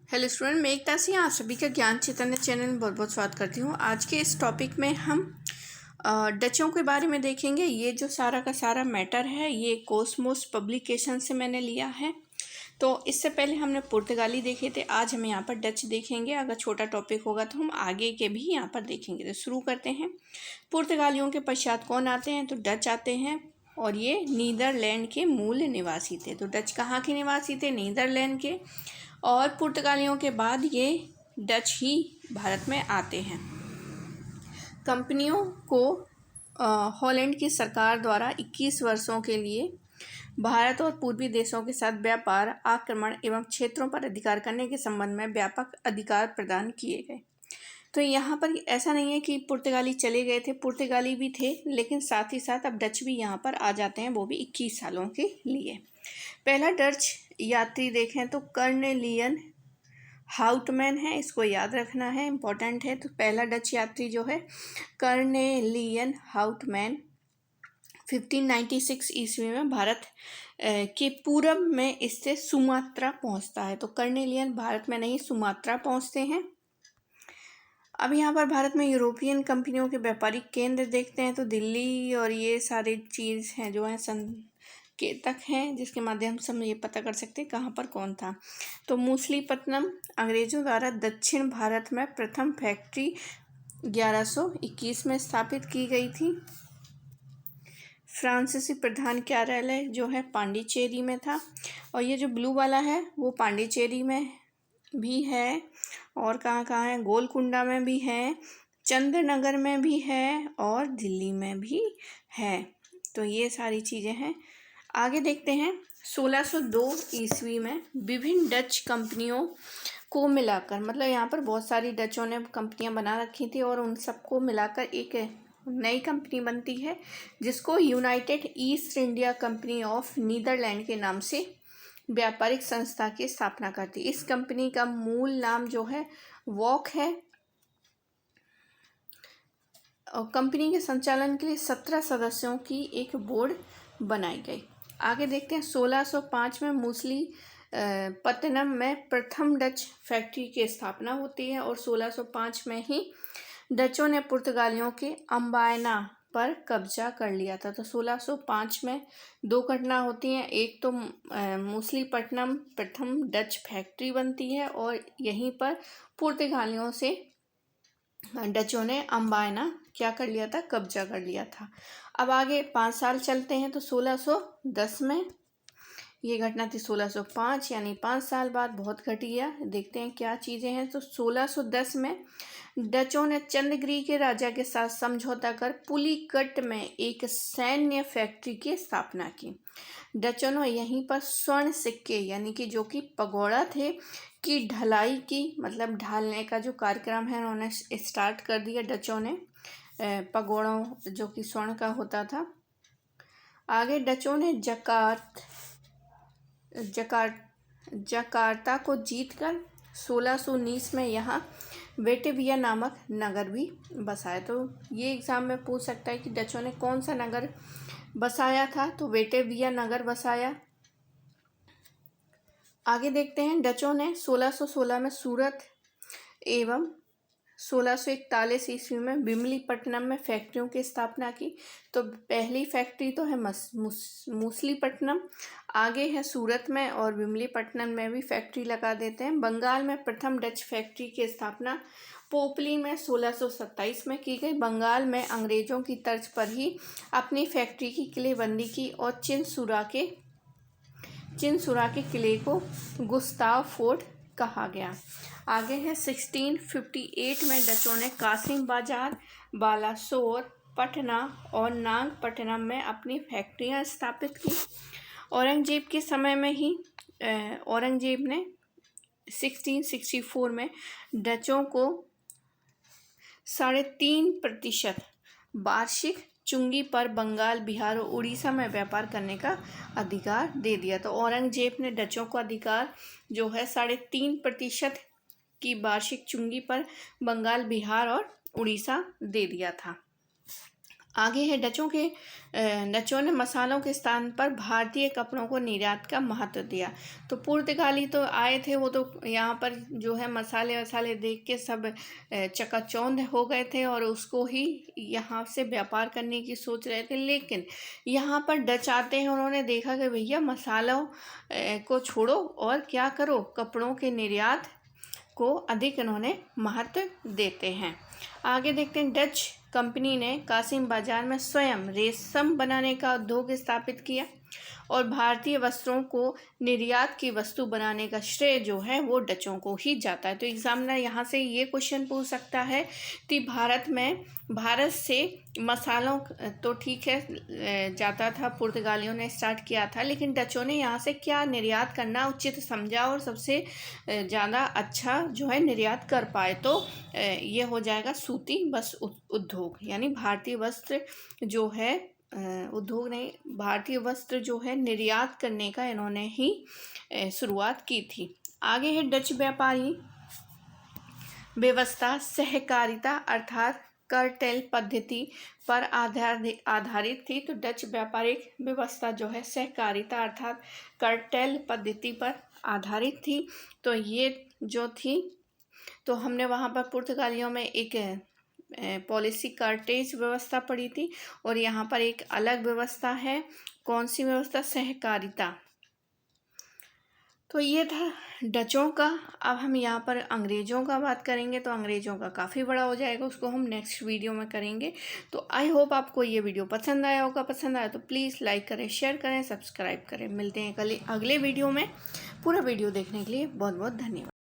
Hello student, मैं एकता सिंह आप सभी का ज्ञान चैतन्य चैनल में बहुत बहुत स्वागत करती हूँ। आज के इस टॉपिक में हम डचों के बारे में देखेंगे। ये जो सारा का सारा मैटर है ये कोस्मोस पब्लिकेशन से मैंने लिया है। तो इससे पहले हमने पुर्तगाली देखे थे, आज हम यहाँ पर डच देखेंगे। अगर छोटा टॉपिक होगा तो हम आगे के भी यहाँ पर देखेंगे। तो शुरू करते हैं। पुर्तगालियों के पश्चात कौन आते हैं? तो डच आते हैं और ये नीदरलैंड के मूल निवासी थे। तो डच कहाँ के निवासी थे? नीदरलैंड के। और पुर्तगालियों के बाद ये डच ही भारत में आते हैं। कंपनियों को हॉलैंड की सरकार द्वारा 21 वर्षों के लिए भारत और पूर्वी देशों के साथ व्यापार, आक्रमण एवं क्षेत्रों पर अधिकार करने के संबंध में व्यापक अधिकार प्रदान किए गए। तो यहाँ पर ऐसा नहीं है कि पुर्तगाली चले गए थे, पुर्तगाली भी थे, लेकिन साथ ही साथ अब डच भी यहाँ पर आ जाते हैं, वो भी 21 सालों के लिए। पहला डच यात्री देखें तो कर्नेलियन हाउटमैन है, इसको याद रखना है, इम्पोर्टेंट है। तो पहला डच यात्री जो है कर्नेलियन हाउटमैन 1596 ईस्वी में भारत के पूरब में इससे सुमात्रा पहुंचता है। तो कर्नेलियन भारत में नहीं, सुमात्रा पहुंचते हैं। अब यहाँ पर भारत में यूरोपियन कंपनियों के व्यापारिक केंद्र देखते हैं तो दिल्ली और ये सारी चीज़ हैं जो हैं संकेतक हैं, जिसके माध्यम से हम ये पता कर सकते हैं कहाँ पर कौन था। तो मूसलीपट्टनम अंग्रेजों द्वारा दक्षिण भारत में प्रथम फैक्ट्री 1121 में स्थापित की गई थी। फ्रांसीसी प्रधान कार्यालय जो है पांडिचेरी में था, और ये जो ब्लू वाला है वो पांडिचेरी में भी है, और कहाँ है, गोलकुंडा में भी है, चंद्रनगर में भी है और दिल्ली में भी है। तो ये सारी चीज़ें हैं। आगे देखते हैं। 1602 ईस्वी में विभिन्न डच कंपनियों को मिलाकर, मतलब यहाँ पर बहुत सारी डचों ने कंपनियाँ बना रखी थी और उन सबको मिलाकर एक नई कंपनी बनती है जिसको United East India Company of Netherlands के नाम से व्यापारिक संस्था की स्थापना करती। इस कंपनी का मूल नाम जो है वॉक है, और कंपनी के संचालन के लिए 17 सदस्यों की एक बोर्ड बनाई गई। आगे देखते हैं। 1605 में मूसलीपट्टनम में प्रथम डच फैक्ट्री की स्थापना होती है, और 1605 में ही डचों ने पुर्तगालियों के अम्बायना पर कब्जा कर लिया था। तो 1605 में दो घटना होती हैं। एक तो मूसलीपट्टनम प्रथम डच फैक्ट्री बनती है, और यहीं पर पुर्तगालियों से डचों ने अम्बायना क्या कर लिया था? कब्जा कर लिया था। अब आगे 5 साल चलते हैं तो 1610 में ये घटना थी। 1605 यानी 5 साल बाद बहुत घटिया। देखते हैं क्या चीज़ें हैं। तो 1610 में डचों ने चंद्रगिरी के राजा के साथ समझौता कर पुलिकट में एक सैन्य फैक्ट्री की स्थापना की। डचों ने यहीं पर स्वर्ण सिक्के यानी कि जो कि पगोड़ा थे की ढलाई की, मतलब ढालने का जो कार्यक्रम है उन्होंने स्टार्ट कर दिया डचों ने, पगोड़ों जो कि स्वर्ण का होता था। आगे डचों ने जकार्ता को जीतकर 1619 में यहाँ वेटेविया नामक नगर भी बसाया। तो ये एग्ज़ाम में पूछ सकता है कि डचों ने कौन सा नगर बसाया था? तो वेटेविया नगर बसाया। आगे देखते हैं। डचों ने 1616 में सूरत एवं 1641 ईस्वी में विमलीपट्टनम में फैक्ट्रियों की स्थापना की। तो पहली फैक्ट्री तो है मूसलीपट्टनम, आगे है सूरत में, और विमलीपट्टनम में भी फैक्ट्री लगा देते हैं। बंगाल में प्रथम डच फैक्ट्री की स्थापना पोपली में 1627 में की गई। बंगाल में अंग्रेजों की तर्ज पर ही अपनी फैक्ट्री की किलेबंदी की, और चिनसुरा के किले को गुस्ताव फोर्ट कहा गया। आगे है 1658 में डचों ने कासिम बाजार, बालासोर, पटना और नागपट्टनम में अपनी फैक्ट्रियां स्थापित की। औरंगजेब के समय में ही औरंगजेब ने 1664 में डचों को 3.5% वार्षिक चुंगी पर बंगाल, बिहार और उड़ीसा में व्यापार करने का अधिकार दे दिया। तो औरंगजेब ने डचों को अधिकार जो है 3.5% की वार्षिक चुंगी पर बंगाल, बिहार और उड़ीसा दे दिया था। आगे है डचों ने मसालों के स्थान पर भारतीय कपड़ों को निर्यात का महत्व दिया। तो पुर्तगाली तो आए थे, वो तो यहाँ पर जो है मसाले वसाले देख के सब चकाचौंध हो गए थे और उसको ही यहाँ से व्यापार करने की सोच रहे थे। लेकिन यहाँ पर डच आते हैं, उन्होंने देखा कि भैया मसालों को छोड़ो और क्या करो, कपड़ों के निर्यात को अधिक इन्होंने महत्व देते हैं। आगे देखते हैं, डच कंपनी ने कासिम बाजार में स्वयं रेशम बनाने का उद्योग स्थापित किया और भारतीय वस्त्रों को निर्यात की वस्तु बनाने का श्रेय जो है वो डचों को ही जाता है। तो एग्जामिनर यहाँ से ये क्वेश्चन पूछ सकता है कि भारत से मसालों तो ठीक है जाता था, पुर्तगालियों ने स्टार्ट किया था, लेकिन डचों ने यहाँ से क्या निर्यात करना उचित समझा और सबसे ज़्यादा अच्छा जो है निर्यात कर पाए। तो ये हो जाएगा सूती वस्त्र उद्योग, यानी भारतीय वस्त्र जो है उद्योग नहीं, भारतीय वस्त्र जो है निर्यात करने का इन्होंने ही शुरुआत की थी। आगे है, डच व्यापारी व्यवस्था सहकारिता अर्थात कार्टेल पद्धति पर आधारित थी। तो डच व्यापारिक व्यवस्था जो है सहकारिता अर्थात कार्टेल पद्धति पर आधारित थी। तो ये जो थी, तो हमने वहाँ पर पुर्तगालियों में एक पॉलिसी कार्टेज व्यवस्था पढ़ी थी और यहाँ पर एक अलग व्यवस्था है। कौन सी व्यवस्था? सहकारिता। तो ये था डचों का। अब हम यहाँ पर अंग्रेज़ों का बात करेंगे, तो अंग्रेज़ों का काफ़ी बड़ा हो जाएगा, उसको हम नेक्स्ट वीडियो में करेंगे। तो आई होप आपको ये वीडियो पसंद आया होगा। पसंद आया तो प्लीज़ लाइक करें, शेयर करें, सब्सक्राइब करें। मिलते हैं कल अगले वीडियो में। पूरा वीडियो देखने के लिए बहुत बहुत धन्यवाद।